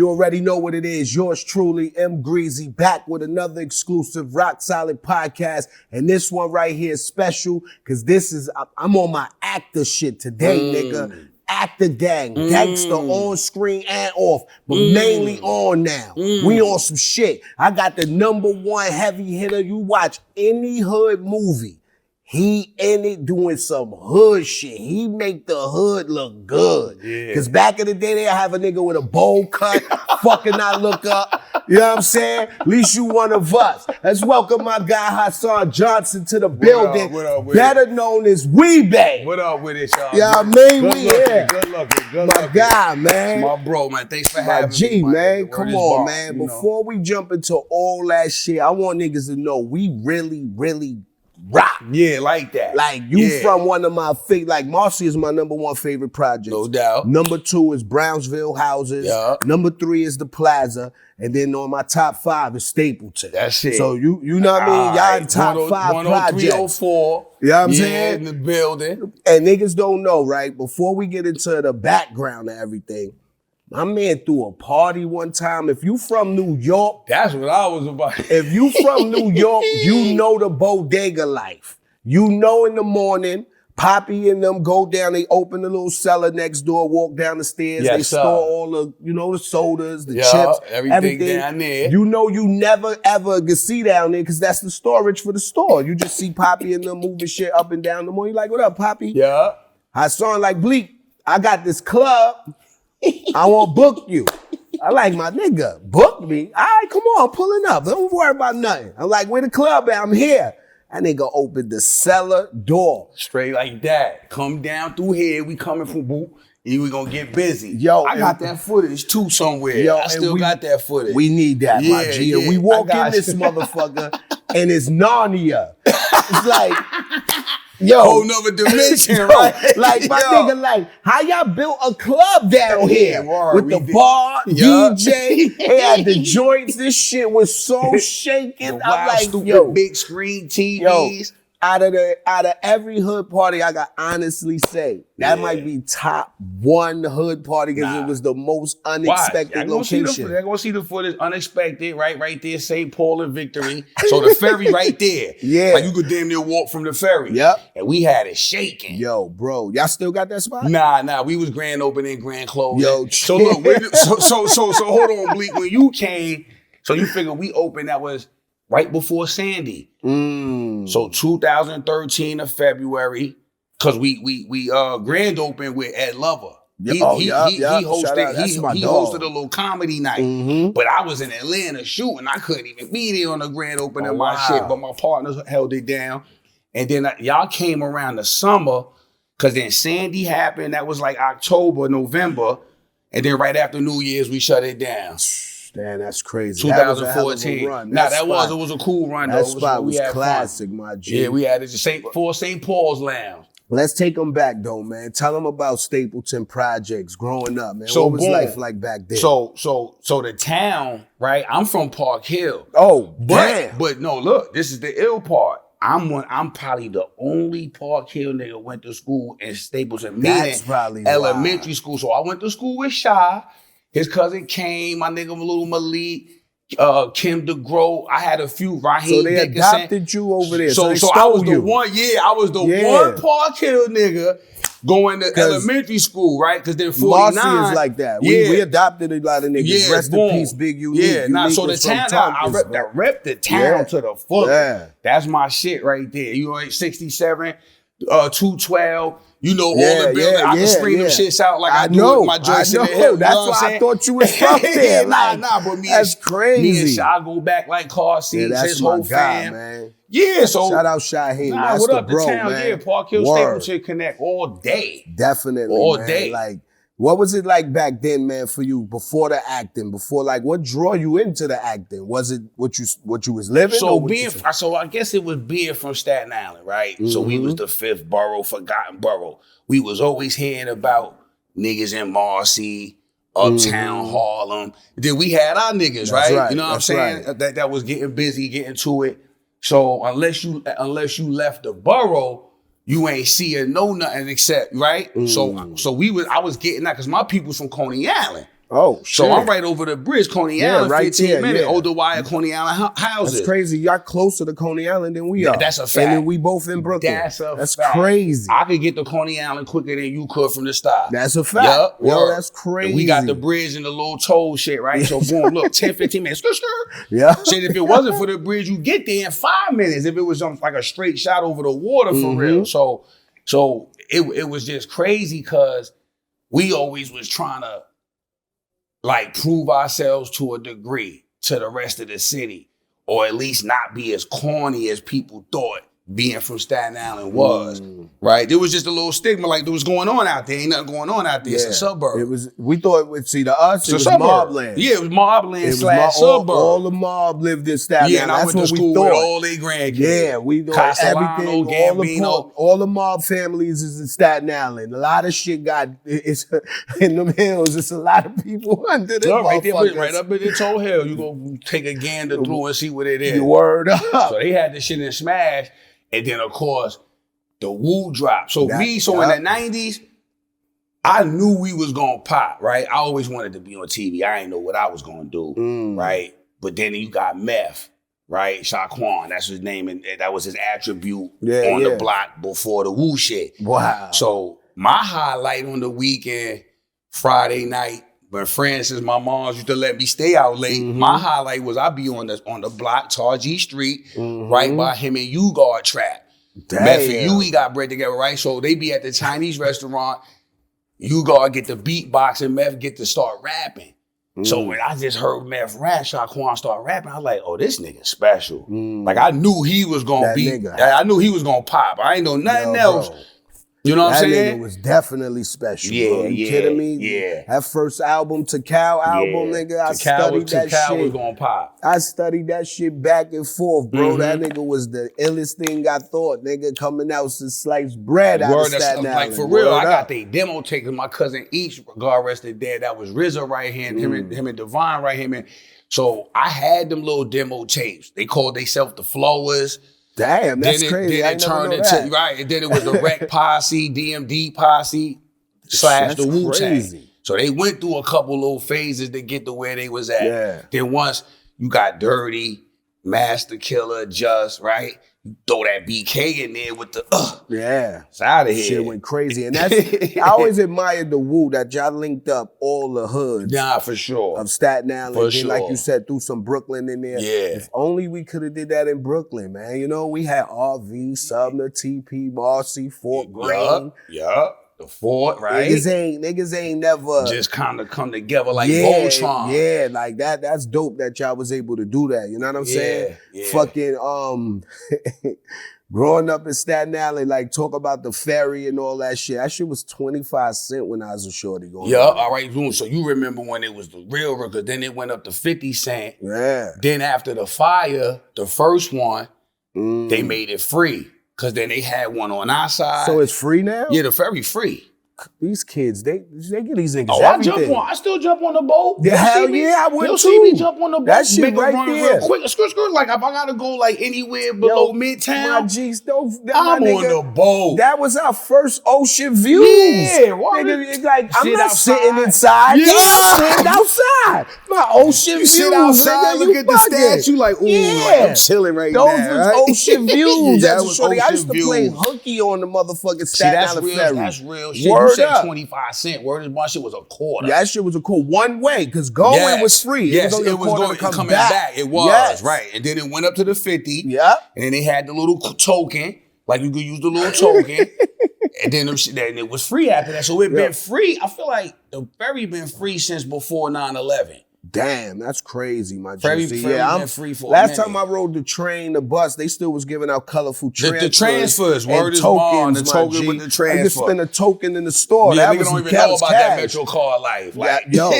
You already know what it is. Yours truly, M. Greasy, back with another exclusive ROC Solid podcast. And this one right here is special because I'm on my actor shit today, nigga. Actor gang, gangster on screen and off, but mainly on now. We on some shit. I got the #1 heavy hitter. You watch any hood movie, he in it doing some hood shit. He make the hood look good. Yeah. Cause back in the day, they have a nigga with a bowl cut, fucking not look up. You know what I'm saying? At least you one of us. Let's welcome my guy Hassan Johnson to the building. What up with better known as Wee-Bey. What up with it, y'all? Yeah, I mean, we here. Good looking. My guy, man. My bro, man. Thanks for having me. My G, man. Come on, man. Before we jump into all that shit, I want niggas to know we really, really rock. Yeah, like that. Like, you from one of my favorite, like Marcy is my #1 favorite project. No doubt. #2 is Brownsville Houses. Yeah. #3 is the Plaza. And then on my top 5 is Stapleton. That's it. So you know what I mean? Y'all in top 5 projects. 10304. You know what I'm saying? In the building. And niggas don't know, right? Before we get into the background of everything, my man threw a party one time. If you from New York. That's what I was about. If you from New York, you know the bodega life. You know in the morning, Poppy and them go down, they open the little cellar next door, walk down the stairs, they store all the, the sodas, the chips, everything down there. You know you never ever can see down there because that's the storage for the store. You just see Poppy and them moving shit up and down the morning. You like, what up, Poppy? Yeah. Hassan like, Bleek, I got this club. I want to book you. I like, my nigga, book me? All right, come on, I'm pulling up. Don't worry about nothing. I'm like, where the club at? I'm here. That nigga opened the cellar door. Straight like that. Come down through here. We coming from Boot. And we gonna get busy. Yo, I got that footage too somewhere. Yo, I still got that footage. We need that, my G. And we walk in this motherfucker and it's Narnia. It's like, yo. Whole nother dimension, right? Like, my nigga, like, how y'all built a club down here? With the bar, DJ, they had the joints. This shit was so shaking. I'm like, stupid, yo. Big screen TVs. Yo, out of every hood party, I got honestly say, that might be top 1 hood party because it was the most unexpected location. They're gonna see the footage, unexpected, right there, St. Paul and Victory. So the ferry right there. Yeah. Like you could damn near walk from the ferry. Yep. And we had it shaking. Yo, bro, y'all still got that spot? Nah, we was grand opening, grand closing. Yo, so look, so hold on, Bleek. When you came, so you figure we opened, that was right before Sandy. So 2013 of February, because we grand opened with Ed Lover. He hosted a little comedy night. But I was in Atlanta shooting. I couldn't even be there on the grand opening of my shit, but my partners held it down. And then y'all came around the summer, because then Sandy happened. That was like October, November. And then right after New Year's, we shut it down. Damn, that's crazy. 2014. It was a cool run. That spot was classic, my G. Yeah, we had it for St. Paul's Lounge. Let's take them back though, man. Tell them about Stapleton projects growing up, man. What was life like back then? So the town, right? I'm from Park Hill. Oh, damn. But no, look, this is the ill part. I'm probably the only Park Hill nigga went to school in Stapleton. That's probably elementary school. So I went to school with Shy. His cousin came, my nigga little Malik, Kim DeGro. I had a few, Raheem So they Dickinson. adopted you over there. So I was the one, I was the one Park Hill nigga going to elementary school, right? Because then 49. Marcy is like that. We adopted a lot of niggas. Rest in peace, Big Unique. So the town, I rep the town to the full. Yeah. That's my shit right there. You know, 67, 212. You know, all the buildings. I can scream them shits out like I do with my joints in the hill. That's why I thought you was from there. But that's crazy. Me and Shy go back like car seats. That's his whole fam. Man. Yeah, so shout out Shaheem. That's what the up, bro, the town? man. Yeah, Park Hill Stapleton connect all day. Definitely, all man. day. Like, what was it like back then, man, for you before the acting? What drew you into the acting? Was it what you was living? So I guess it was being from Staten Island, right? So we was the 5th borough, forgotten borough. We was always hearing about niggas in Marcy, Uptown Harlem. Then we had our niggas, right? You know what I'm saying? Right. That was getting busy, getting to it. So unless you left the borough, you ain't seeing nothing except, right? So I was getting that because my people's from Coney Island. Oh, shit. So I'm right over the bridge, Coney Island, right 15 there, minutes. yeah. Older Wire, Coney Island houses. That's crazy. Y'all closer to Coney Island than we are. That's a fact. And then we both in Brooklyn. That's fact. Crazy. I could get to Coney Island quicker than you could from the stop. That's a fact. Yup. Yo, that's crazy. And we got the bridge and the little toll shit, right? So boom, look, 10, 15 minutes. Yeah. Shit, if it wasn't for the bridge, you get there in 5 minutes. If it was like a straight shot over the water for real. So it was just crazy because we always was trying to like prove ourselves to a degree to the rest of the city, or at least not be as corny as people thought being from Staten Island was, right? There was just a little stigma like there was going on out there. Ain't nothing going on out there. It's a suburb. It was. We thought it would see to us. It was suburb. mobland. Yeah, it was mobland slash suburb. All the mob lived in Staten Island. Yeah, and I went to school with all their grandkids. Yeah, we know everything. Gambino. All the mob families is in Staten Island. A lot of shit it's in them hills. It's a lot of people under them. Right there, right up in the Toe Hill. You go take a gander through and see what it is. You word up. So they had this shit in Smash. And then, of course, the Wu drop. So in the 90s, I knew we was going to pop, right? I always wanted to be on TV. I didn't know what I was going to do, right? But then you got Meth, right? Shaquan, that's his name. And that was his attribute on the block before the Wu shit. Wow. So my highlight on the weekend, Friday night, when Francis, my moms used to let me stay out late. My highlight was I be on the block, Tarjee Street, right by him and U-Guard Trap. Memphis and Huey got bread together, right? So they be at the Chinese restaurant. U-Guard get the beatbox and Meth get to start rapping. So when I just heard Meth rap, Shaquan start rapping, I was like, oh, this nigga special. Like I knew he was gonna I knew he was gonna pop. I ain't know nothing else. Bro. You know what I'm saying? That nigga was definitely special. Yeah, bro. You kidding me? Yeah. That first album, Takao album, nigga, I studied that shit. Was gonna pop. I studied that shit back and forth, bro. That nigga was the illest thing I thought, nigga, coming out to slice bread out of Staten Island. Like, for real, I got the demo tape with my cousin each, God rest his dead. That was RZA right here, and him and Divine right here, man. So I had them little demo tapes. They called themselves the Flowers. Damn, that's crazy. Then it turned into, right, and then it was the Rec Posse, DMD Posse, / the Wu-Tang. So they went through a couple little phases to get to where they was at. Yeah. Then once you got Dirty, Master Killer, Just, right? You throw that BK in there with the, yeah. It's out of here. Shit went crazy. And that's, I always admired the Wu that y'all linked up all the hoods. Nah, for sure. Of Staten Island. For then, sure. like you said, threw some Brooklyn in there. Yeah. If only we could have did that in Brooklyn, man. You know, we had RV, Sumner, TP, Marcy, Fort Greene. Yup. The Fort, right? Niggas ain't never just kind of come together like Voltron. Yeah, like that. That's dope that y'all was able to do that. You know what I'm saying? Yeah. Fucking growing up in Staten Island, like talk about the ferry and all that shit. That shit was 25 cents when I was a shorty going. Yeah, all right, boom. So you remember when it was the real record, then it went up to 50 cents. Yeah. Then after the fire, the first one, they made it free. Cause then they had one on our side. So it's free now? Yeah, the ferry free. These kids, they get these niggas everything. I still jump on the boat. Yeah, hell yeah, I would too. You'll see me jump on the boat. That shit right there. Real quick, skirt. Like if I gotta go like anywhere below Midtown, my G's, I'm on the boat. That was our first ocean views. Yeah, nigga, like I'm not sitting inside. Yeah, I'm sitting outside. My ocean views. Sit outside, nigga, look at the statue, like, ooh, like I'm chilling right now. Those was ocean views. That was ocean I used to play hooky on the motherfucking Staten Island ferry. That's real shit. You said 25 cents. Word is my shit was a quarter. That shit was a quarter. One way, because going was free. Yes, it was going coming back. It was, right. And then it went up to the 50. Yeah. And then they had the little token. Like you could use the little token. And then it was free after that. So it been free. I feel like the ferry been free since before 9/11. Damn, that's crazy, my G. I'm free for last time I rode the train, the bus, they still was giving out colorful transfers. The transfers, word is bond, the token with the transfer. I could spend a token in the store. Yeah, that niggas don't even know about that Metro card life. Like, yo,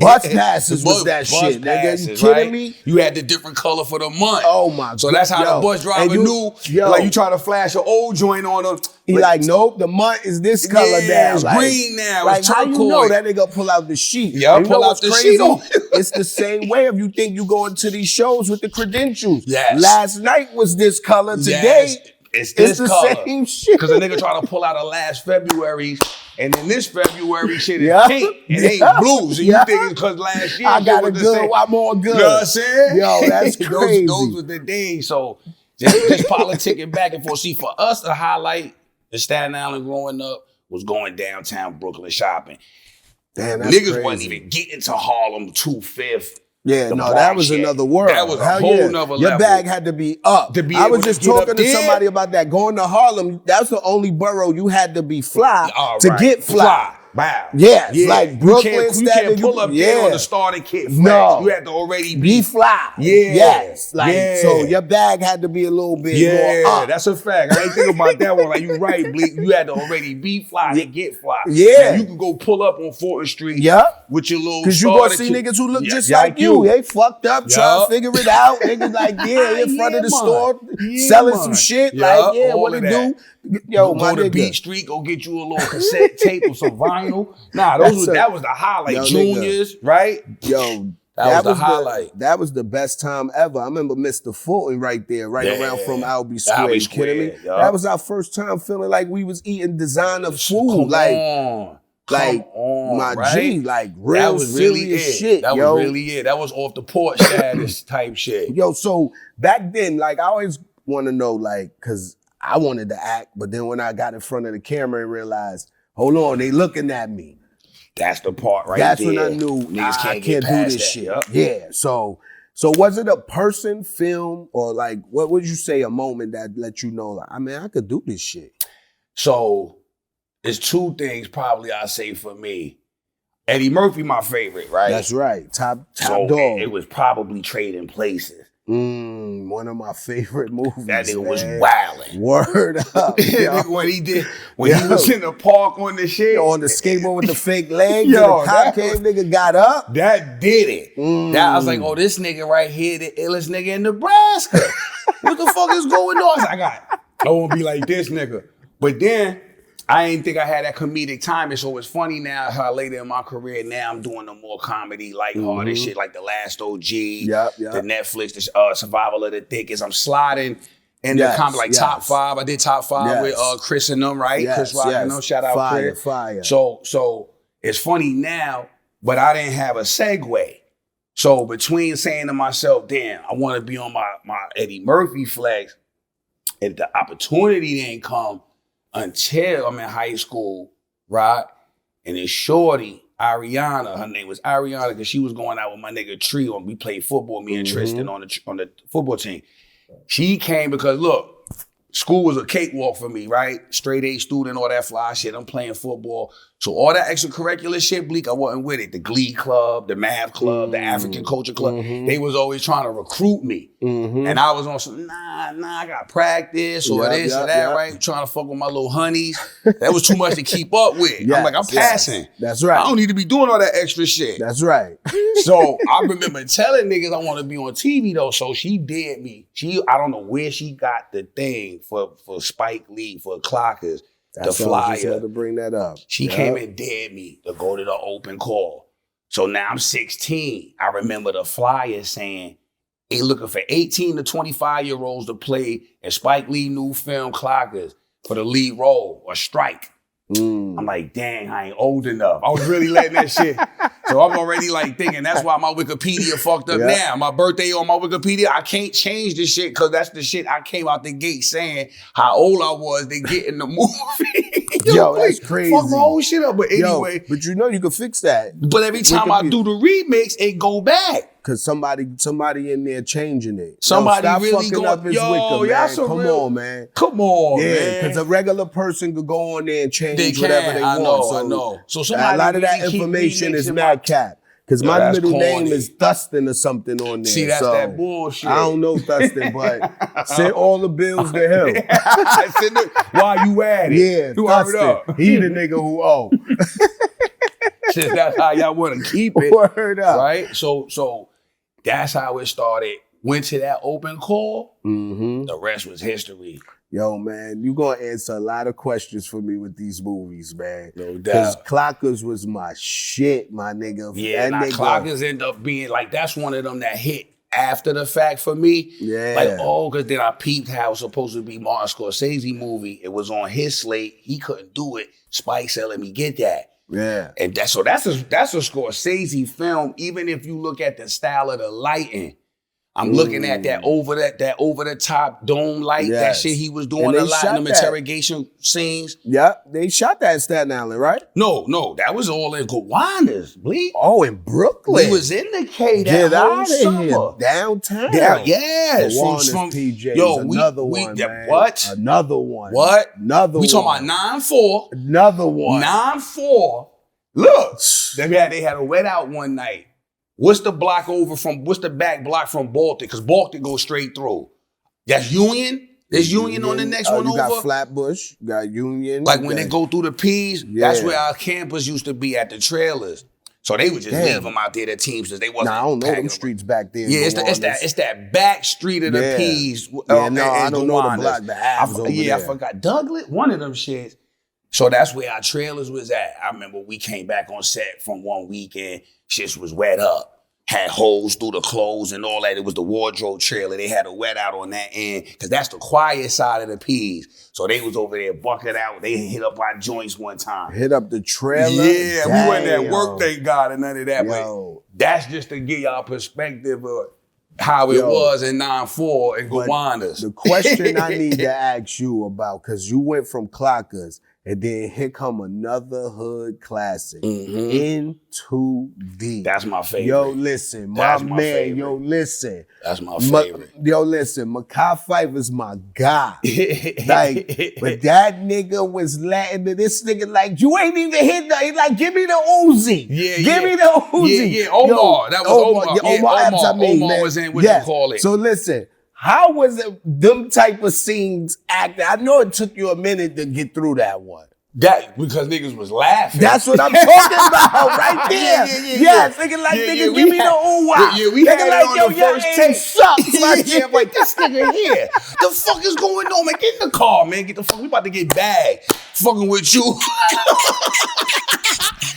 bus passes was that shit, nigga. You kidding me? You had the different color for the month. Oh my God. So that's how the bus driver knew. Like you try to flash an old joint on them. He like, nope, the month is this color now. It's green now. Like, it's how turquoise. you know that nigga pull out the sheet? Yeah, pull out the sheet on. It's the same way if you think you going to these shows with the credentials. Yes. Last night was this color. Today, It's this the color. same shit. Because a nigga try to pull out a last February, and then this February shit is pink. It ain't blue. So you think it's because last year I got a was the good, same. I'm all good. You know what I'm saying? Yo, that's crazy. Those were the days. So just politicking back and forth. See, for us, the highlight in Staten Island growing up was going downtown Brooklyn shopping. Damn, that's Niggas crazy. wasn't even getting to Harlem 25th. Yeah, the no, Bronx that was shit. another world. That was a Hell whole yeah. nother Your level. bag had to be up. To be I able was to just get up talking to there. somebody about that. Going to Harlem, that's the only borough you had to be fly to Right. get fly. Wow. Yes, like Brooklyn, you can't pull up there on the starter kit flex. No. You had to already be fly. Yeah. Yes. Like, Yeah. so your bag had to be a little bit more up. That's a fact. I ain't think about that one. Like, you right, Bleek. You had to already be fly to get fly. Yeah. Now, you can go pull up on Fulton Street with your little Because you gonna see niggas who look just like you. They fucked up, trying to figure it out. Niggas like, in front of the store, selling some shit. Like, what it do? Yo, go to Beach Street, go get you a little cassette tape or some vinyl. Nah, that was the highlight. Yo, Juniors, right? Yo, that was the highlight. That was the best time ever. I remember Mr. Fulton right there, around from Albee Square. You kidding me? That was our first time feeling like we was eating designer food. Come on, my right? G, like real that was really serious shit. That was really it. That was off the porch status type shit. Yo, so back then, like I always want to know, like, cause I wanted to act, but then when I got in front of the camera and realized, hold on, they looking at me. That's the part right That's there. when I knew I can't do this shit. Yep. Yeah. So was it a person, film, or like what would you say a moment that let you know, like, I mean, I could do this shit? So it's two things probably I say for me. Eddie Murphy, my favorite, right? That's right. Top so dog. It was probably Trading Places. One of my favorite movies. That nigga was wildin'. Word up. when he was in the park on the shit. On the skateboard with the fake leg. The cop came, nigga got up. That did it. I was like, oh, this nigga right here, the illest nigga in Nebraska. What the fuck is going on? I was like, I won't be like this nigga. But then, I didn't think I had that comedic timing, so it's funny now how later in my career, now I'm doing the more comedy, lighthearted shit, like The Last OG, the Netflix, the Survival of the Thickest. I'm sliding in the comedy, like top 5. I did top 5 with Chris and them, right? Chris Rock and them, shout out Chris. Fire. So it's funny now, but I didn't have a segue. So between saying to myself, damn, I want to be on my Eddie Murphy flex, and the opportunity didn't come until I'm in high school, right? And then shorty, Ariana, her name was Ariana because she was going out with my nigga Tree on. We played football, me and Tristan on the football team. She came because, look, school was a cakewalk for me, right? Straight A student, all that fly shit. I'm playing football. So all that extracurricular shit, Bleek, I wasn't with it. The Glee Club, the Math Club, the African Culture Club, they was always trying to recruit me. And I was on some, nah, I got practice or this or that, right? Trying to fuck with my little honeys. That was too much to keep up with. I'm like, I'm passing. That's right. I don't need to be doing all that extra shit. That's right. So I remember telling niggas I want to be on TV though. So she did me. I don't know where she got the thing for Spike Lee, for Clockers. That's the flyer. I just had to bring that up. She came and dared me to go to the open call. So now I'm 16. I remember the flyer saying, they looking for 18 to 25-year-olds to play in Spike Lee new film Clockers for the lead role or Strike. I'm like, dang, I ain't old enough. I was really letting that shit. So I'm already like thinking that's why my Wikipedia fucked up now. My birthday on my Wikipedia, I can't change this shit because that's the shit I came out the gate saying how old I was to get in the movie. Yo, that's crazy. Fuck my whole shit up. But anyway. But you know you can fix that. But every time I do the remix, it go back. Cause somebody in there changing it. Somebody stop really fucking up his wicker, man. Come on, man. Come on, man. Yeah, because a regular person could go on there and change whatever they want. I know. So a lot of that information is mad cap. Because my middle name is Dustin or something on there. See, that's that bullshit. I don't know Dustin, but send all the bills to him. While you at it. Yeah, Dustin. He the nigga who owe. Since that's how y'all want to keep it. Word up. Right? So that's how it started. Went to that open call. The rest was history. Yo, man, you gonna answer a lot of questions for me with these movies, man. No doubt. Because Clockers was my shit, my nigga. Yeah, Clockers end up being like, that's one of them that hit after the fact for me. Yeah. Like, because then I peeped how it was supposed to be Martin Scorsese movie. It was on his slate. He couldn't do it. Spike said, let me get that. Yeah. And that's a Scorsese film, even if you look at the style of the lighting. I'm looking at that over the top dome light, that shit he was doing a lot in them interrogation scenes. Yeah, they shot that in Staten Island, right? No, that was all in Gowanus, Bleek. Oh, in Brooklyn. We was in the K that whole summer. Here. Downtown. Yes. From PJ. Another one, man. What? Another one. What? Another we one. talking about 9-4. Another one. 9-4. Look, they had a wet out one night. What's the back block from Baltic? Because Baltic goes straight through. That's Union? There's Union on the next one over? You got Flatbush, you got Union. Like when they go through the P's, that's where our campers used to be at the trailers. So they would just leave them out there, the Teamsters. They wasn't. I don't know them streets back there. Yeah, it's that back street of the P's. I don't know the block, the Avs over there. I forgot. Douglas, one of them shits. So that's where our trailers was at. I remember we came back on set from one weekend. Shit was wet up. Had holes through the clothes and all that. It was the wardrobe trailer. They had a wet out on that end because that's the quiet side of the P's. So they was over there bucking out. They hit up our joints one time. Hit up the trailer? Yeah, we wasn't at work, thank God, and none of that. But that's just to give y'all perspective of how it was in 9-4 in Gowanus. The question I need to ask you about, because you went from Clockers, and then here come another hood classic, Into Deep. That's my favorite. Yo, listen, my man. Favorite. Yo, listen. That's my favorite. Yo, listen, Mekhi Phifer's my guy. But that nigga was letting this nigga like, you ain't even hit the, like, give me the Uzi. Give me the Uzi. Yeah, Omar. That was Omar. Omar was in, what you call it. So listen. How was it, them type of scenes acting? I know it took you a minute to get through that one. That because niggas was laughing. That's what I'm talking about right there. Yes, nigga like, nigga, give me the ooh-wah. Yeah, we had it like, on the first tape. Sucks. Like, this nigga here. The fuck is going on, man? Get in the car, man. Get the fuck. We about to get bagged. Fucking with you.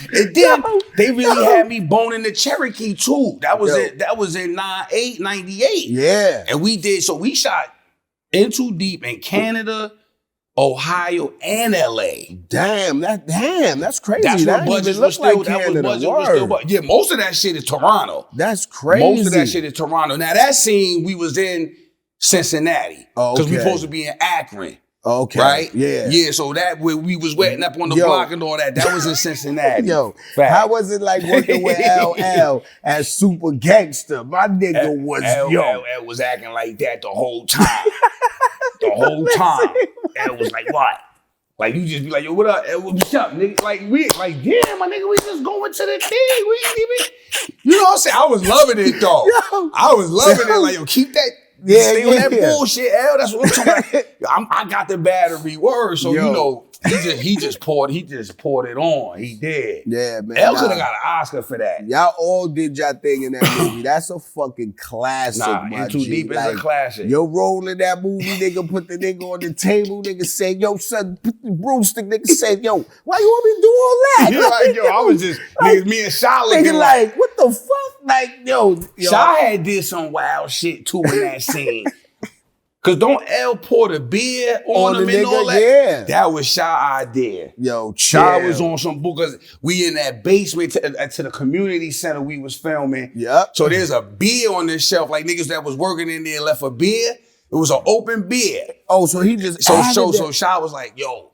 And then they really had me boning the Cherokee too. That was in 98. Yeah. And we shot Into Deep in Canada, Ohio, and LA. That's crazy. That's that what budgets was still. That was budget was still. Yeah, most of that shit is Toronto. That's crazy. Most of that shit is Toronto. Now that scene we was in Cincinnati because we supposed to be in Akron. Okay. Right? Yeah. Yeah, so that we was wetting up on the block and all that. That was in Cincinnati. How was it like working with LL as super gangster? My nigga was LL was acting like that the whole time. The whole time. L was like, what? Like you just be like, yo, what up? What's up, nigga? Like damn, my nigga, we just going to the thing. We ain't even, you know what I'm saying? I was loving it though. I was loving it. Like, yo, keep that. Stay on that bullshit, L. That's what I'm talking about. I got the battery word, so you know he just poured it on. He did. Yeah, man. L could have got an Oscar for that. Y'all all did y'all thing in that movie. That's a fucking classic. Into Deep is a classic. Your role in that movie, nigga, put the nigga on the table, nigga said, yo, son, put the broomstick, nigga said, yo, why you want me to do all that? Yeah, like, yo, I was just niggas, me and Shy looking like, what the fuck? Like, yo. Shy had did some wild shit too in that scene. Cause don't L pour the beer on him and all that? Yeah. That was Shy idea. Yo, Shy was on some book because we in that basement to the community center we was filming. Yep. So there's a beer on this shelf, like niggas that was working in there left a beer. It was an open beer. Oh, so he just so Shy was like, yo,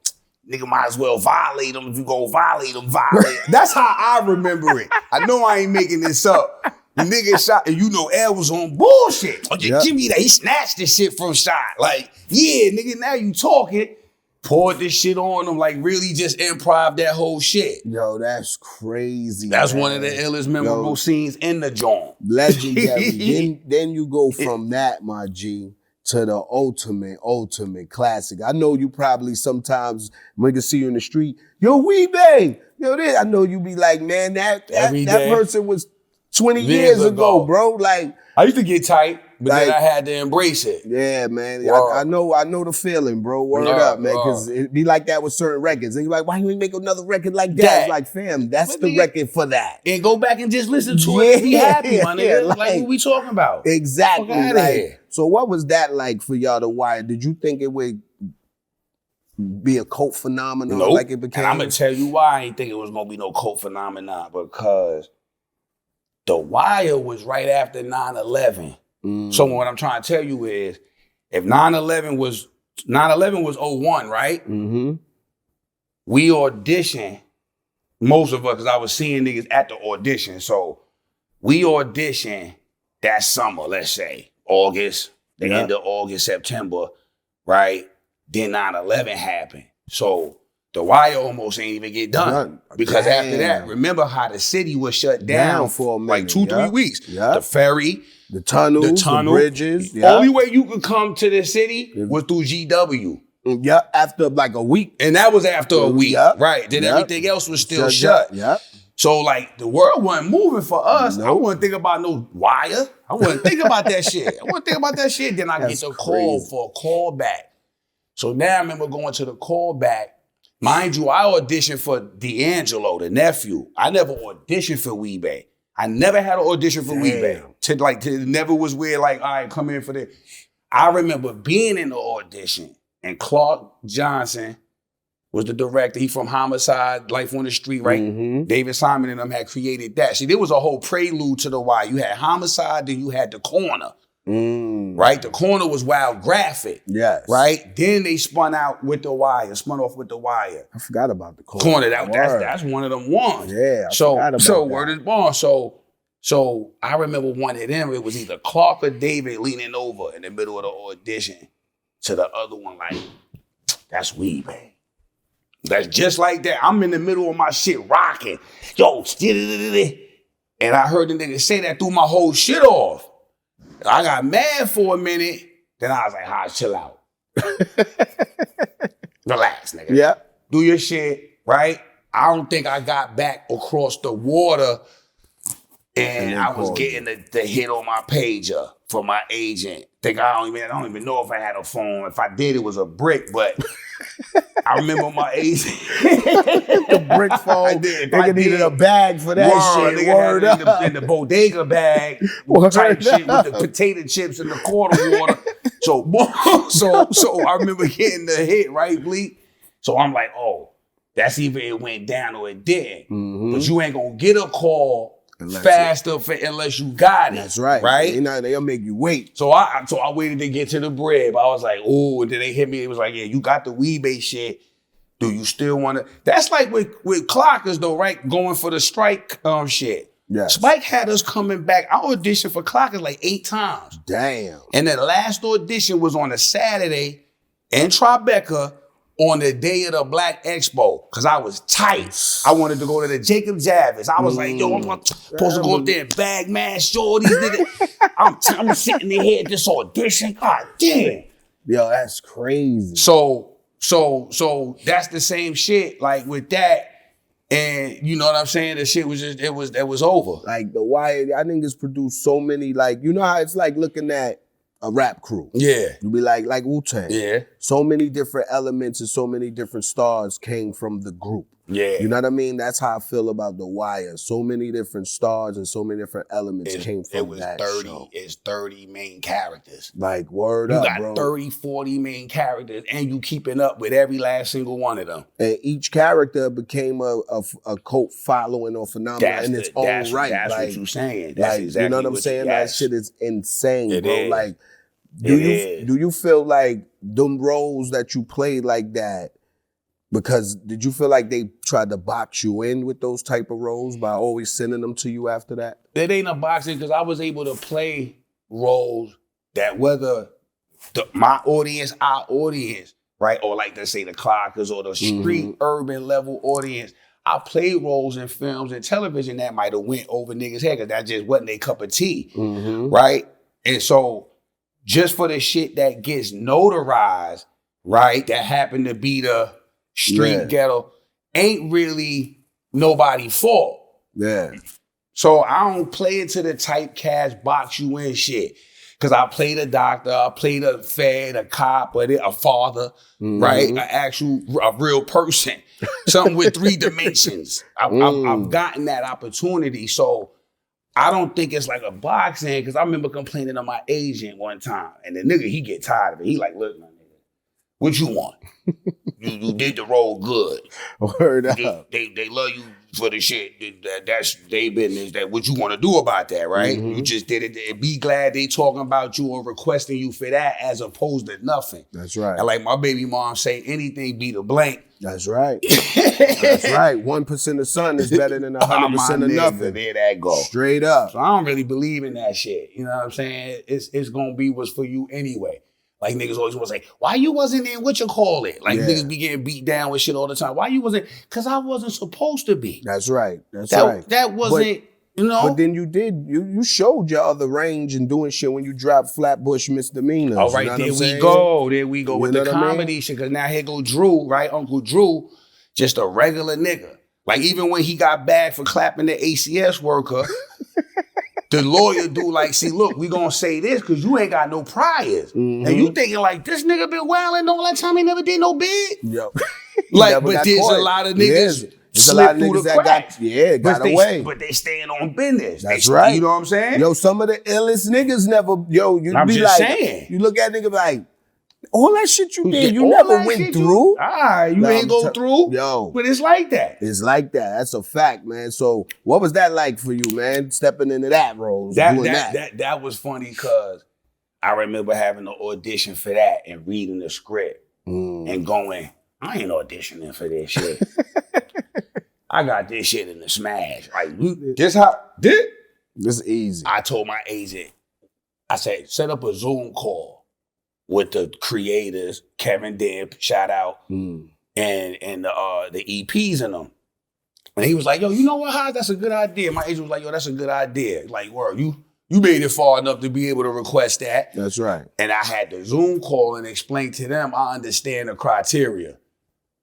nigga might as well violate him. If you go violate him, violate. That's how I remember it. I know I ain't making this up. The nigga shot, and you know L was on bullshit. Oh, give me that. He snatched this shit from Shot. Like, yeah, nigga, now you talking. Poured this shit on him, like really just improv that whole shit. Yo, that's crazy. That's man. one of the illest memorable scenes in the joint. Legendary. then you go from that, my G, to the ultimate classic. I know you probably sometimes when you see you in the street, yo, Wee-Bey, yo, this. I know you be like, man, that person was 20 years ago, bro. Like, I used to get tight. But then I had to embrace it. Yeah, man. I know the feeling, bro. Word up, man. Because it be like that with certain records. And you're like, why you ain't make another record like that? It's like, fam, that's the record for that. And go back and just listen to it and be happy, my nigga. Like what we talking about? Exactly. Like, so what was that like for y'all, The Wire? Did you think it would be a cult phenomenon like it became? And I'm going to tell you why I ain't think it was going to be no cult phenomenon. Because The Wire was right after 9/11. So what I'm trying to tell you is, if 9/11 was 01, right? Mm-hmm. We auditioned, most of us, because I was seeing niggas at the audition. So we auditioned that summer, let's say, August, the end of August, September, right? Then 9/11 happened. So The Wire almost ain't even get done. Because after that, remember how the city was shut down for like 2-3 weeks. The ferry, the tunnels, the bridges. Only way you could come to the city was through GW. After like a week. And that was after a week, right? Then everything else was still shut. So like the world wasn't moving for us. I wouldn't think about no Wire. I wouldn't think about that shit. Then I get the call for a callback. So now I remember going to the callback. Mind you, I auditioned for D'Angelo, the nephew. I never auditioned for Wee-Bey. I never had an audition for Wee-Bey. It never was weird, like, all right, come in for this. I remember being in the audition, and Clark Johnson was the director. He from Homicide, Life on the Street, right? Mm-hmm. David Simon and them had created that. See, there was a whole prelude to The Wire. You had Homicide, then you had The Corner. Right? The Corner was Wild Graphic. Yes. Right? Then they spun off with The Wire. I forgot about The Corner. That's one of them ones. Yeah. Word is born. So I remember one of them, it was either Clark or David leaning over in the middle of the audition to the other one, like, that's Wee-Bey. That's just like that. I'm in the middle of my shit rocking. Yo, and I heard the nigga say that, threw my whole shit off. I got mad for a minute, then I was like, chill out. Relax, nigga. Yeah. Do your shit, right? I don't think I got back across the water and I was getting the hit on my pager for my agent. I don't even know if I had a phone. If I did, it was a brick, but I remember my agent. The brick phone. Nigga needed a bag for that shit. Word up. In the bodega bag type shit with the potato chips and the quarter water. So I remember getting the hit, right, Bleek? So I'm like, oh, that's either it went down or it didn't. Mm-hmm. But you ain't gonna get a call unless you got it. That's right. Right? They'll make you wait. So I waited to get to the bread. I was like, oh, and then they hit me. It was like, yeah, you got the Wee-Bey shit. Do you still want to? That's like with Clockers though, right? Going for the strike shit. Yeah. Spike had us coming back. I auditioned for Clockers like 8 times. Damn. And the last audition was on a Saturday in Tribeca on the day of the Black Expo, because I was tight. I wanted to go to the Jacob Javits. I was like, yo, I'm supposed to go up there and bag man, show these niggas. I'm sitting there here at this audition. God damn. Yo, that's crazy. So that's the same shit, like with that. And you know what I'm saying? The shit was just, it was over. Like The Wire, I think it's produced so many, like, you know how it's like looking at a rap crew. Yeah. You be like Wu-Tang. Yeah. So many different elements and so many different stars came from the group. Yeah. You know what I mean? That's how I feel about The Wire. So many different stars and so many different elements came from that show. It's 30 main characters. Like, word up, bro. You got 30, 40 main characters, and you keeping up with every last single one of them. And each character became a cult following or phenomenon in its own right. That's like, what you're saying. That's exactly you know what I'm saying? That shit is insane, it bro. Is. Like, do you feel like them roles that you played like that, because did you feel like they tried to box you in with those type of roles by always sending them to you after that? It ain't a boxing, because I was able to play roles that whether my audience, our audience, right, or like they say the Clockers or the street urban level audience, I played roles in films and television that might have went over niggas' head, because that just wasn't their cup of tea, right? And so just for the shit that gets notarized, right, that happened to be the street ghetto, ain't really nobody's fault. Yeah. So I don't play into the typecast box you in shit. Because I played a doctor, I played a fed, a cop, a father, right? A real person. Something with 3 dimensions. I've gotten that opportunity. So I don't think it's like a boxing, because I remember complaining to my agent one time, and the nigga, he get tired of it. He like, look, my nigga, what you want? you did the role good. Word up. They love you for the shit. That's their business. That what you want to do about that, right? You just did it. And be glad they talking about you or requesting you for that, as opposed to nothing. That's right. And like my baby mom say, anything beat a blank. That's right. That's right. 1% of sun is better than 100% of nothing. There that go. Straight up. So I don't really believe in that shit. You know what I'm saying? It's gonna be what's for you anyway. Like niggas always want to say, why you wasn't in what you call it? Like niggas be getting beat down with shit all the time. Why you wasn't? Because I wasn't supposed to be. That's right. That's right. That wasn't, you know. But then you did. You showed your other range and doing shit when you dropped Flatbush misdemeanors. All right, you know there we go with the comedy shit. Because now here go Drew, right? Uncle Drew, just a regular nigga. Like even when he got bagged for clapping the ACS worker, the lawyer do like, see, look, we gonna say this because you ain't got no priors. And you thinking like, this nigga been wilding all that time, he never did no bid. Yep. Like, but there's a lot of niggas slip through the cracks. Got away. But they staying on business. That's right. You know what I'm saying? Yo, some of the illest niggas never, I'm be just like, saying. You look at nigga like, all that shit you did, you never went through. You ain't go through. Yo. But it's like that. It's like that. That's a fact, man. So what was that like for you, man? Stepping into that role, doing that. That was funny because I remember having an audition for that and reading the script and going, I ain't auditioning for this shit. I got this shit in the smash. Like, this is easy. I told my agent, I said, set up a Zoom call with the creators, Kevin Demp, shout out, and the EPs in them. And he was like, yo, you know what, Haas? That's a good idea. My agent was like, yo, that's a good idea. Like, word, you made it far enough to be able to request that. That's right. And I had the Zoom call and explain to them, I understand the criteria.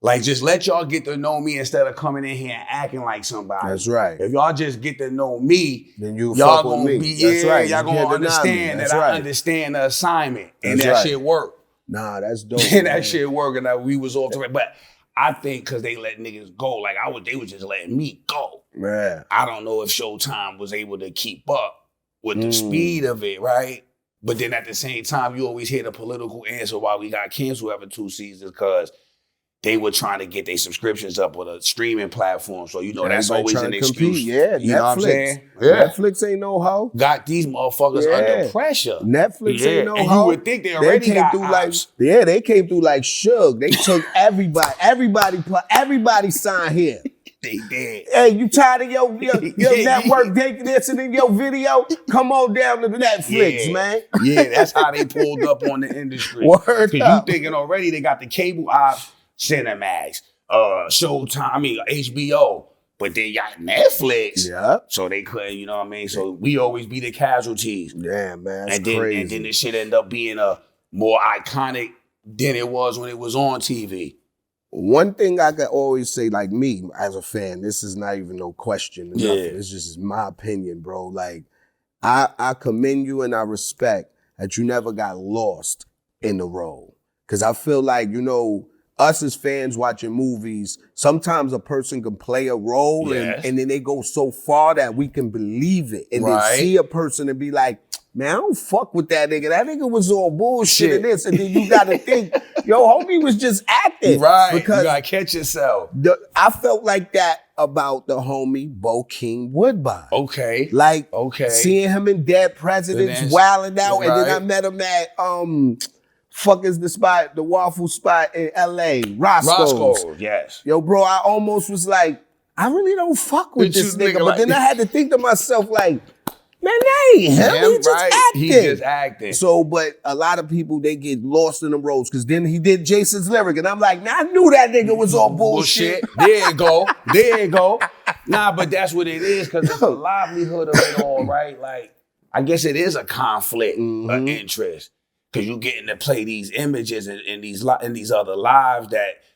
Like, just let y'all get to know me instead of coming in here and acting like somebody. That's right. If y'all just get to know me, then y'all gonna be, that's right. Y'all gonna understand that I understand the assignment. And that shit worked. Nah, that's dope. And that shit worked, and we was off the right. But I think because they let niggas go, like they was just letting me go. Yeah. I don't know if Showtime was able to keep up with the speed of it, right? But then at the same time, you always hear the political answer why we got canceled after 2 seasons, because they were trying to get their subscriptions up with a streaming platform. So, that's always an excuse. Yeah, you know what I'm saying? Yeah. Netflix ain't no hoe. Got these motherfuckers under pressure. Netflix ain't no and hoe. You would think they already got ops. They came through like Suge. They took everybody. Everybody signed here. They did. Hey, you tired of your network taking this and in your video? Come on down to the Netflix, man. Yeah, that's how they pulled up on the industry. Word up. You thinking already they got the cable ops, Cinemax, Showtime, HBO, but then y'all Netflix. Yeah. So they couldn't, you know what I mean? So we always be the casualties. Yeah, man. That's crazy. And then this shit ended up being a more iconic than it was when it was on TV. One thing I could always say, like me as a fan, this is not even no question. Yeah. It's just my opinion, bro. Like, I commend you and I respect that you never got lost in the role. Because I feel like, us as fans watching movies, sometimes a person can play a role and then they go so far that we can believe it. And then see a person and be like, man, I don't fuck with that nigga. That nigga was all bullshit and this. And then you got to think, yo, homie was just acting. Right. Because you got to catch yourself. I felt like that about the homie Bo King Woodbine. Okay. Like, seeing him in Dead Presidents wilding out. And then I met him at, fuck is the spot, the waffle spot in LA, Roscoe's. Yes. Yo, bro, I almost was like, I really don't fuck with this nigga. But then I had to think to myself, like, man, that ain't him. He just acting. He just acting. So, but a lot of people, they get lost in the roles because then he did Jason's Lyric. And I'm like, I knew that nigga was all bullshit. There you go. Nah, but that's what it is, because it's the livelihood of it all, right? Like, I guess it is a conflict of interest. Because you're getting to play these images in these other lives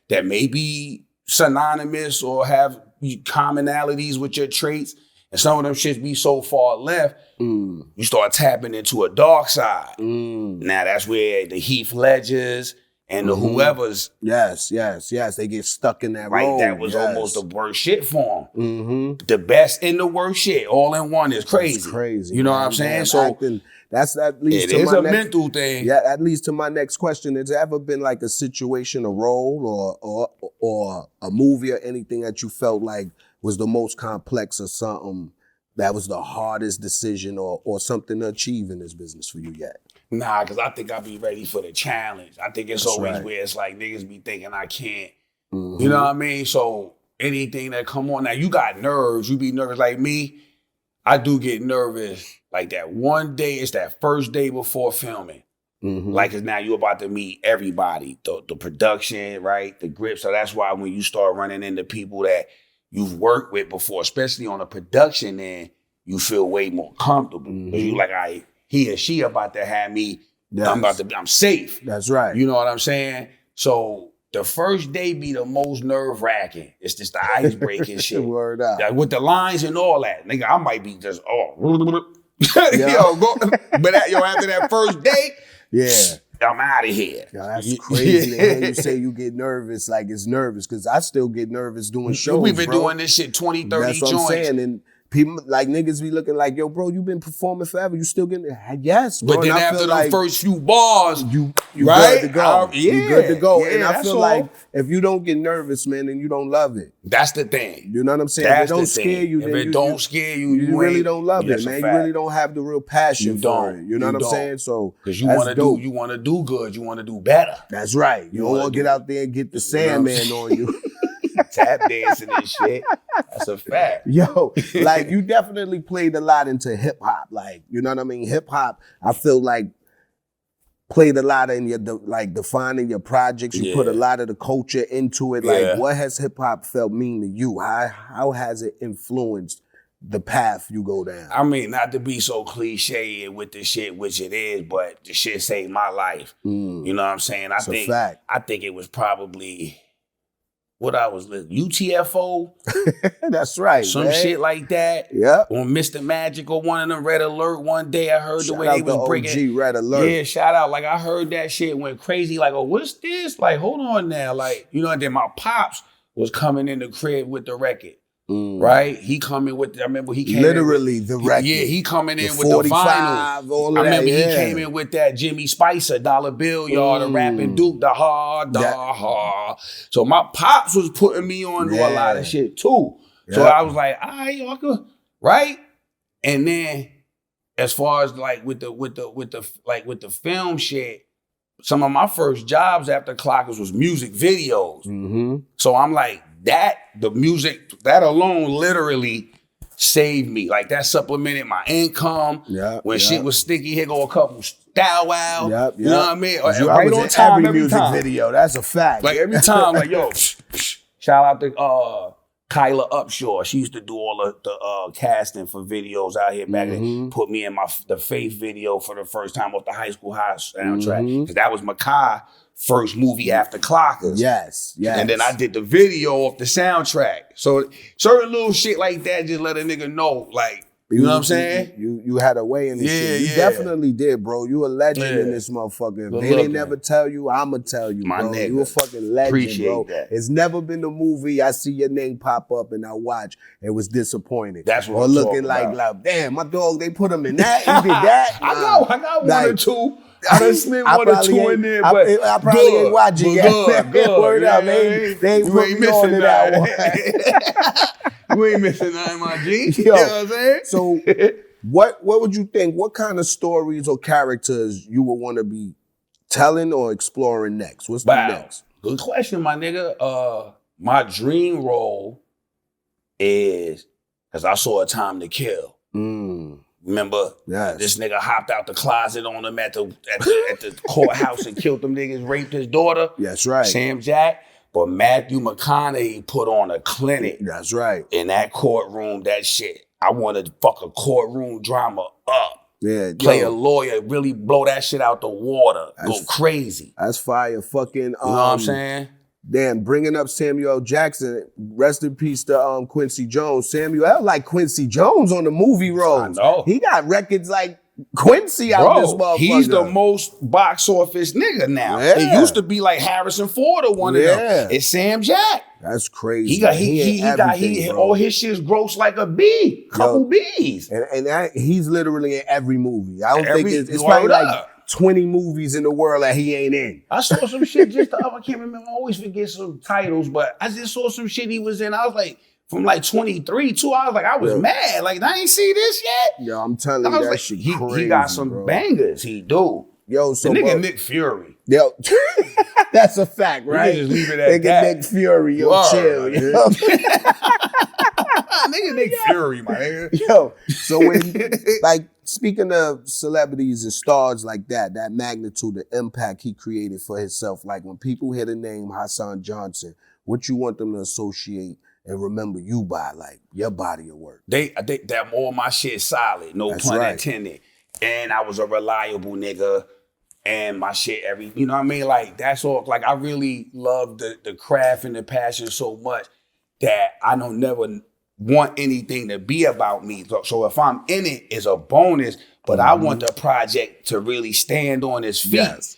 that may be synonymous or have commonalities with your traits. And some of them shits be so far left, you start tapping into a dark side. Now that's where the Heath Ledgers and the whoever's. Yes. They get stuck in that road. That was almost the worst shit for them. The best and the worst shit all in one is crazy. That's crazy. You know what I'm saying? So acting, that leads to it is my a next, mental thing. Yeah, that leads to my next question. Has there ever been like a situation, a role, or a movie or anything that you felt like was the most complex or something that was the hardest decision or something to achieve in this business for you yet? Nah, because I think I'll be ready for the challenge. I think it's always right. where it's like niggas be thinking I can't. You know what I mean? So anything that come on. Now, you got nerves. You be nervous like me. I do get nervous. Like that one day, it's that first day before filming. Like, cause now you're about to meet everybody, the production, right? The grip. So that's why when you start running into people that you've worked with before, especially on the production end, you feel way more comfortable. Cause you like, he or she about to have me, I'm safe. That's right. You know what I'm saying? So the first day be the most nerve-wracking. It's just the ice breaking shit. Word up. Like, with the lines and all that. Nigga, I might be just, but after that first day, I'm out of here. Yo, that's crazy to hear you say you get nervous, like it's nervous, because I still get nervous doing shows, We've been bro. doing this shit 20, 30 That's what joints. I'm saying, and people, like niggas be looking like, yo, bro, you been performing forever, you still getting, yes, bro. But then and I after feel the like first few bars, you right? good to go. You good to go. And I feel all. like if you don't get nervous, man, then you don't love it. That's the thing. You know what I'm saying? That's if it don't the scare thing. you, If then it don't scare you, you really don't love it, That's man. a You fact. really don't have the real passion for it. You know what I'm saying? So because you want to do good, you want to do better. That's right. You don't want to get out there and get the Sandman on you. Tap dancing and shit. That's a fact. Yo, like you definitely played a lot into hip hop. Like, you know what I mean? Hip hop, I feel like played a lot in your defining your projects. You put a lot of the culture into it. Like, what has hip hop felt mean to you? How has it influenced the path you go down? I mean, not to be so cliche with the shit, which it is, but the shit saved my life. You know what I'm saying? I think it was probably what I was listening, UTFO. That's right. Some man. shit like that. Yeah. On Mr. Magic or one of them Red Alert one day, I heard Shout the way out they was to breaking. OG Red Alert. Yeah, shout out. Like I heard that shit went crazy. Like, oh, what's this? Like, hold on now. Like, you know, and then my pops was coming in the crib with the record. Right? He coming with, I remember he came literally the record. Yeah, he coming in the with the vinyl. All of I remember that, he came in with that Jimmy Spicer, Dollar Bill, y'all, the rapping Duke, the ha. So my pops was putting me on to a lot of shit too. So I was like, all right, y'all could, right? And then as far as like with the film shit, some of my first jobs after Clockers was music videos. So I'm like, the music, that alone literally saved me. Like that supplemented my income. When shit was sticky, here go a couple Style Wow. You know what I mean? Right on time, every music video. That's a fact. Like every time, like, yo, shout out to Kyla Upshaw. She used to do all the casting for videos out here back then. Put me in the Faith video for the first time off the High School High soundtrack. Because that was Makai first movie after Clockers. Yes. And then I did the video off the soundtrack. So certain little shit like that just let a nigga know, like, you know what I'm saying? You had a way in this shit. You definitely did, bro. You a legend in this motherfucker. If they didn't never tell you, I'ma tell you, my bro. nigga. You a fucking legend, Appreciate bro. that. It's never been a movie I see your name pop up and I watch. It was disappointed. That's what or I'm looking talking like, damn, my dog, they put him in that. He did that. I got one or two. I done slid one or two in there, but I probably ain't watching yet. Good. Word up, they ain't put me on to that one. You ain't missing nothing, my G. Yo, you know what I'm saying? So what would you think, what kind of stories or characters you would want to be telling or exploring next? What's the next? Good question, my nigga. My dream role is, because I saw A Time to Kill. Remember, this nigga hopped out the closet on him at the courthouse and killed them niggas, raped his daughter. That's right. Sam Jack. But Matthew McConaughey put on a clinic. That's right. In that courtroom, that shit. I want to fuck a courtroom drama up. Yeah. Play a lawyer, really blow that shit out the water. Go crazy. That's fire. Fucking, you know what I'm saying? Damn, bringing up Samuel L. Jackson, rest in peace to Quincy Jones. Samuel L. like Quincy Jones on the movie roles. I know. He got records like Quincy out this motherfucker. He's the most box office nigga now. Yeah. It used to be like Harrison Ford or one of them. It's Sam Jack. That's crazy. He got all his shit's gross like a bee. Couple bees. And he's literally in every movie. I don't think it's probably like 20 movies in the world that he ain't in. I saw some shit just the other, I can't remember, I always forget some titles, but I just saw some shit he was in. I was like, from like 23 too, I was like, I was mad. Like, I ain't see this yet. Yo, I'm telling you, that like, shit crazy, he got some bangers, he do. Yo, so the nigga Nick Fury. Yo, that's a fact, right? Just leave it at that. Nick Fury, yo, chill, yo. Nigga Nick Fury, my nigga. Yo, so when, like, speaking of celebrities and stars like that magnitude, the impact he created for himself, like when people hear the name Hassan Johnson, what you want them to associate and remember you by, like, your body of work? I think that all my shit solid, no pun intended. And I was a reliable nigga. And my shit, you know what I mean? Like, that's all. Like, I really love the craft and the passion so much that I don't never want anything to be about me. So if I'm in it, it's a bonus. But I want the project to really stand on its feet. Yes.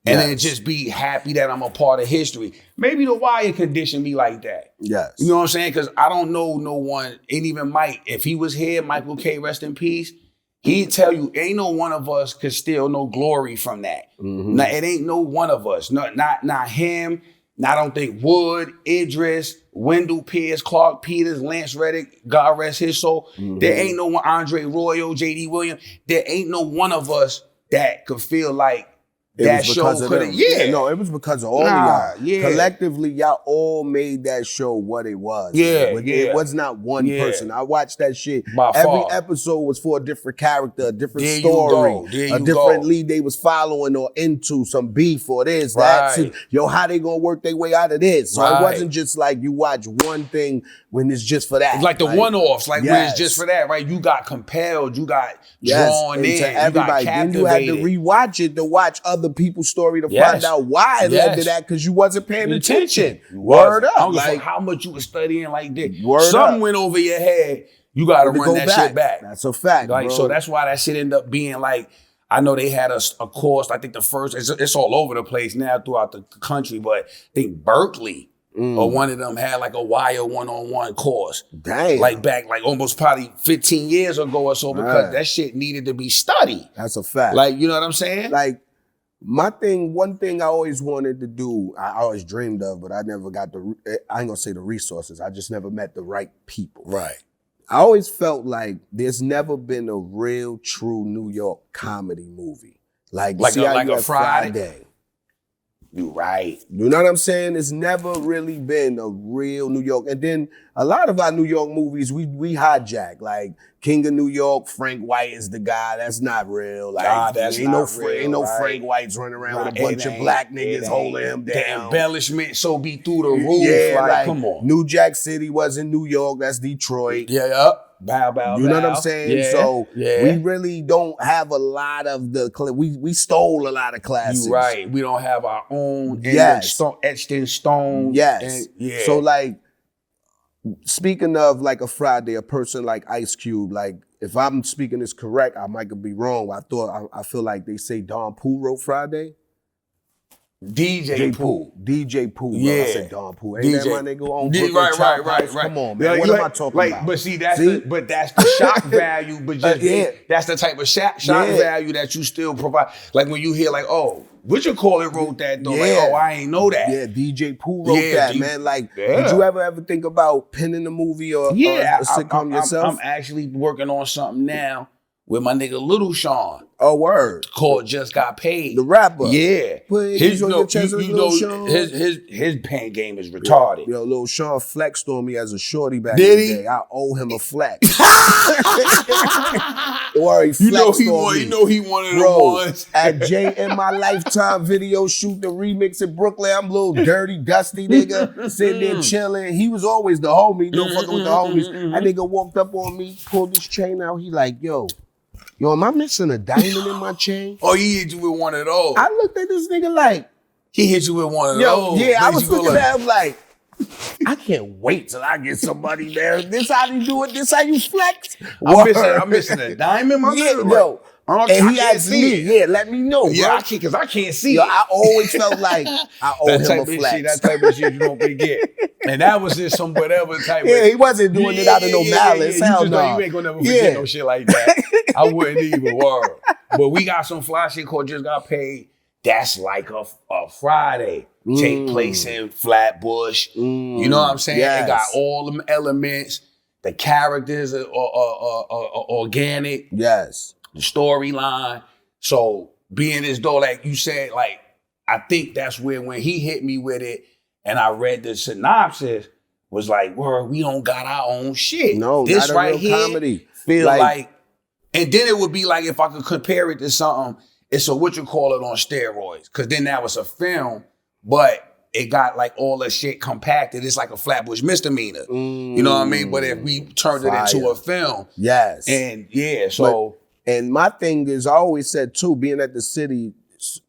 And then just be happy that I'm a part of history. Maybe The Wire conditioned me like that. Yes. You know what I'm saying? Because I don't know no one, and even Mike, if he was here, Michael K., rest in peace, he'd tell you, ain't no one of us could steal no glory from that. Now, it ain't no one of us. Not him. I don't think Wood, Idris, Wendell Pierce, Clark Peters, Lance Reddick, God rest his soul. There ain't no one, Andre Royo, J.D. Williams. There ain't no one of us that could feel like that show could have. Yeah, no, it was because of all of y'all. Yeah. Collectively, y'all all made that show what it was. It was not one person. I watched that shit. Every episode was for a different character, a different story, a different lead they was following or into, some beef or this, that. Yo, how they gonna work their way out of this? So it wasn't just like you watch one thing when it's just for that. It's like the one-offs, like when it's just for that, right? You got compelled, you got drawn in, everybody. You got captivated. Then you had to rewatch it to watch other people's story to find out why it led to that, because you wasn't paying attention. Word up. Like how much you was studying like this. Something went over your head. You got to run that shit back. That's a fact, like, bro. So that's why that shit ended up being like, I know they had a course, I think the first, it's all over the place now throughout the country, but I think Berkeley or one of them had like a Wire one-on-one course. Damn. Like back, like almost probably 15 years ago or so, because that shit needed to be studied. That's a fact. Like, you know what I'm saying? Like, one thing I always wanted to do, I always dreamed of, but I never got I ain't gonna say the resources, I just never met the right people. Right. I always felt like there's never been a real, true New York comedy movie. Like a Friday. You right. You know what I'm saying? It's never really been a real New York. And then a lot of our New York movies, we hijack. Like King of New York, Frank White is the guy. That's not real. Like ain't no Frank Whites running around with a bunch of black niggas holding him down. The embellishment so be through the roof. Yeah, like come on. New Jack City wasn't New York. That's Detroit. Yeah. Bow. You know what I'm saying? Yeah, so we really don't have a lot of we stole a lot of classics. You right. We don't have our own etched in stone. Yes. So like, speaking of like a Friday, a person like Ice Cube, like if I'm speaking this correct, I might be wrong. I feel like they say Don Pooh wrote Friday. DJ Pooh. Yeah. I said Don Pooh. Ain't that my nigga on Brooklyn right. Come on, man. What am I talking about? But see, that's the shock value, but just that's the type of shock value that you still provide. Like when you hear like, oh, what you call it wrote that though? Like, oh, I ain't know that. Yeah, DJ Pooh wrote that, man. Like, did you ever think about penning a movie or a sitcom yourself? I'm actually working on something now with my nigga Little Sean. Oh, word. Called Just Got Paid. The rapper. Yeah. His pen game is retarded. Yo, Lil Sean flexed on me as a shorty back in the day. I owe him a flex. He flexed on me. You know he one of the ones. At J In My Lifetime video shoot, the remix in Brooklyn, I'm a little dirty, dusty nigga, sitting there chilling. He was always the homie, no fucking with the homies. That nigga walked up on me, pulled his chain out. He like, yo, am I missing a diamond in my chain? Oh, he hit you with one of those. I looked at this nigga like, He hit you with one of Yo, those. yeah, I Makes was you go looking at him like, I can't wait till I get somebody there. This how you do it? This how you flex? I'm missing a diamond, my Yeah, nigga. yo. I And he can't asked see me, it. yeah, let me know, bro. Yeah, because I can't see Yo, it. I always felt like I owe that him type a of flex. shit, that type of shit you don't forget. And that was just some whatever type Yeah, of... he wasn't doing it out of no malice. You Hell just know no. you ain't gonna never forget no shit like that. I wouldn't even, word. But we got some fly shit called Just Got Paid. That's like a Friday. Take place in Flatbush. You know what I'm saying? Yes. It got all them elements. The characters are organic. Yes. The storyline. So being as though, like you said, like, I think that's where when he hit me with it and I read the synopsis, was like, word, we don't got our own shit. No, this not a right real here comedy. feel like, and then it would be like if I could compare it to something, it's a what you call it on steroids. Cause then that was a film, but it got like all the shit compacted. It's like a Flatbush misdemeanor. You know what I mean? But if we turned it into a film. Yes. And yeah, so. And my thing is, I always said too, being at the city,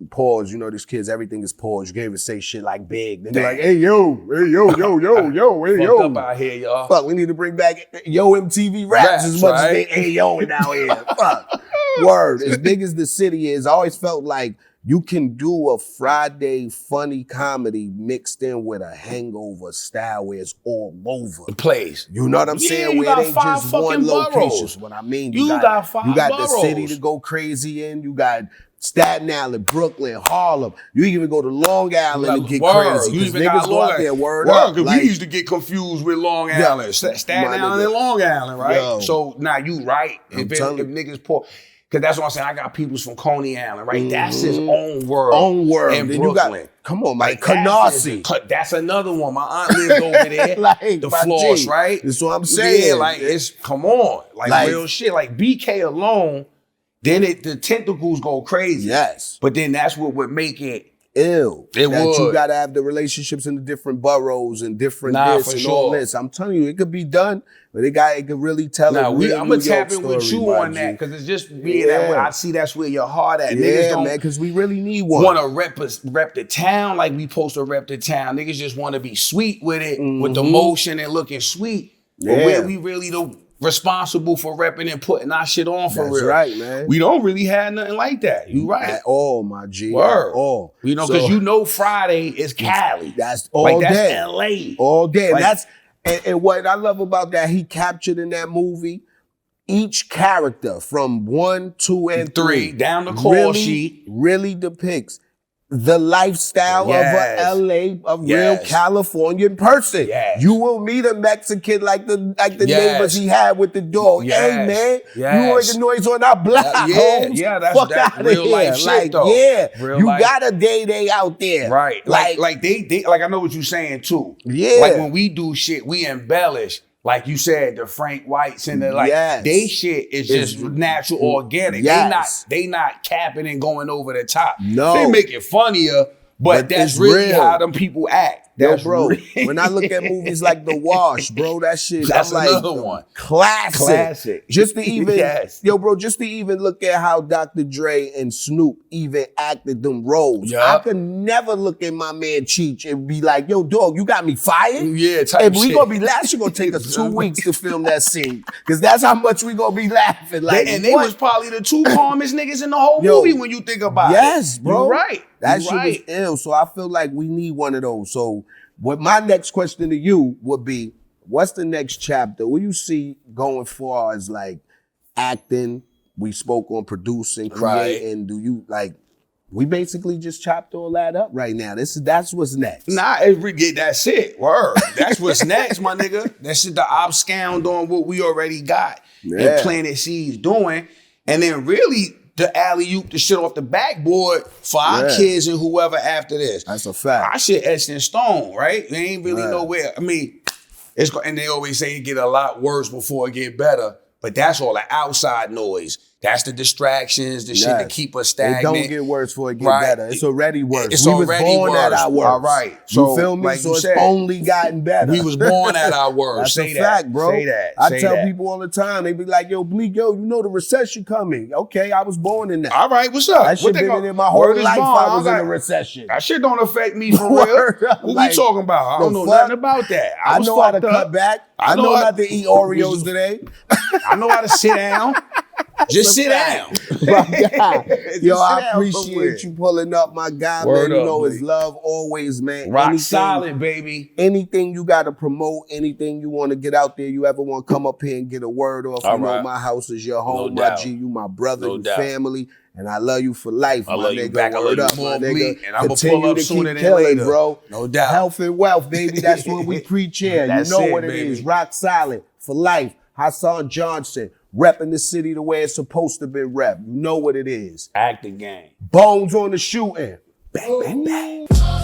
pause, you know, these kids, everything is pause. You can't even say shit like big. Then they're like, hey, yo, hey, yo, hey, yo. Fucked up out here, y'all. Fuck, we need to bring back Yo MTV raps as much as they hey, yo, and out here. Fuck. Word. As big as the city is, I always felt like you can do a Friday funny comedy mixed in with a Hangover style where it's all over the place. You know what I'm saying? Where it ain't just one location. What I mean, you got the city to go crazy in. You got Staten Island, Brooklyn, Harlem. You even go to Long Island and get crazy. You even niggas got go out there, word up. Like, we used to get confused with Long Island, Staten Island and Long Island, right? Yo, so now you right. If niggas poor. Because that's what I'm saying. I got peoples from Coney Island, right? That's his own world. Own world. In Brooklyn. Come on, man. Canarsie. That's another one. My aunt lived over there. Like, the floors, right? That's what I'm saying. Yeah, like, it's, come on. Like real shit. Like, BK alone, then the tentacles go crazy. Yes. But then that's what would make it ill. It that would. You got to have the relationships in the different boroughs and different this and all this. I'm telling you, it could be done, but it could really tell I'm gonna tap in with you on G. that because it's just being that way. I see that's where your heart at. Niggas don't, man, because we really need one. Want to rep the town like we supposed to rep the town. Niggas just want to be sweet with it, with the motion and looking sweet. But where we really responsible for repping and putting our shit on for real. That's right, man. We don't really have nothing like that. You right. At all, my G. Word. At all. You know, because Friday is Cali. That's all that's day. LA. All day. Like, and what I love about that, he captured in that movie, each character from 1, 2, and 3 down the call sheet really depicts the lifestyle of a LA, real Californian person. Yes. You will meet a Mexican like the neighbors he had with the dog. Yes. Hey man, you make a noise on our block. Holmes. That's real life shit though. Real you life. Got a day out there. Right. Like they like I know what you're saying too. Yeah. Like when we do shit, we embellish. Like you said, the Frank Whites and the they shit is just natural, organic. Yes. They not capping and going over the top. No. They make it funnier, but that's really real. how them people act. That's bro. When I look at movies like The Wash, bro, that shit. That's I'm another like, one. Classic. Just to even, just to even look at how Dr. Dre and Snoop even acted them roles. Yep. I could never look at my man Cheech and be like, yo, dog, you got me fired? Yeah, type and we shit. Gonna be laughing. Gonna take us 2 weeks to film that scene. Because that's how much we gonna be laughing. Like, they was probably the 2 calmest niggas in the whole movie when you think about it. Yes, bro. You're right. That shit was ill. So I feel like we need one of those. So what my next question to you would be, what's the next chapter? What do you see going far as like acting? We spoke on producing, creating. Do you like, we basically just chopped all that up right now. That's what's next. Nah, that's it. Word. That's what's next, my nigga. That shit the obscond on what we already got and Planet C's doing. And then really the alley-oop, the shit off the backboard for our kids and whoever after this. That's a fact. Our shit etched in stone, right? They ain't really nowhere. I mean, and they always say it get a lot worse before it get better, but that's all the outside noise. That's the distractions, the shit that keep us stagnant. It don't get worse before it get Right. better. It's already worse. It's We was already born worse. at our worst. All right. You So, feel me? like So you it's said, only gotten better. we was born at our worst. That's Say a that. fact, bro. Say that. I Say tell that. people all the time, they be like, yo, Bleek, yo, you know the recession coming. Okay, I was born in that. All right, what's up? That shit been in there my whole Word is life. bond. I was in got- a recession. That shit don't affect me for Word real. up, What like, we talking about? I don't the know fuck? nothing about that. I was know how to fucked up. cut back. I know not to eat Oreos today. I know how to sit down. Just sit down. My God. Yo, sit I down appreciate somewhere. you pulling up, my guy, Word man. You up, know it's Bleek. love always, man. Rock solid, baby. Anything you got to promote, anything you want to get out there, you ever want to come up here and get a word off, All you know right. my house is your home, No my doubt. G, you my brother, No you doubt. family, and I love you for life, I my love nigga. you back. I love Word you up, more, my nigga. Bleek, and I'ma Continue pull up to sooner keep than killing, later. bro. No doubt. Health and wealth, baby. That's what we preach here. That's you know it, what it baby. is. Rock solid for life. Hassan Johnson, repping the city the way it's supposed to be rep. You know what it is. Act the game. Bones on the shooting. Bang, bang, bang.